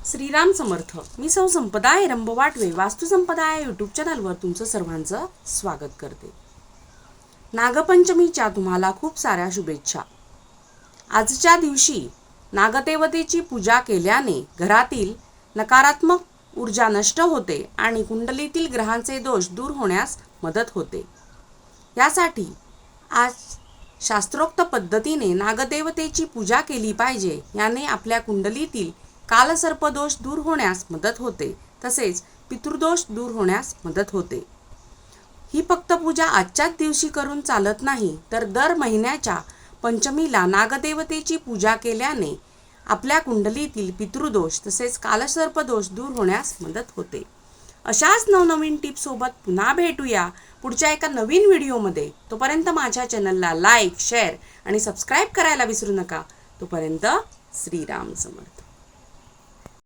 श्रीराम समर्थ. मी सौ संपदा एरंब वाटवे वास्तू संपदा या यूट्यूब चॅनलवर तुमचं सर्वांचं स्वागत करते. नागपंचमीच्या तुम्हाला खूप साऱ्या शुभेच्छा. आजच्या दिवशी नागदेवतेची पूजा केल्याने घरातील नकारात्मक ऊर्जा नष्ट होते आणि कुंडलीतील ग्रहांचे दोष दूर होण्यास मदत होते. यासाठी आज शास्त्रोक्त पद्धतीने नागदेवतेची पूजा केली पाहिजे. याने आपल्या कुंडलीतील कालसर्पदोष दूर होण्यास मदत होते, तसेच पितृदोष दूर होण्यास मदत होते. ही फक्त पूजा आजच्याच दिवशी करून चालत नाही, तर दर महिन्याच्या पंचमीला नागदेवतेची पूजा केल्याने आपल्या कुंडलीतील पितृदोष तसेच कालसर्पदोष दूर होण्यास मदत होते. अशाच नवनवीन टिप्ससोबत पुन्हा भेटूया पुढच्या एका नवीन व्हिडिओमध्ये. तोपर्यंत माझ्या चॅनलला लाईक, शेअर आणि सबस्क्राईब करायला विसरू नका. तोपर्यंत श्रीराम समर्थ.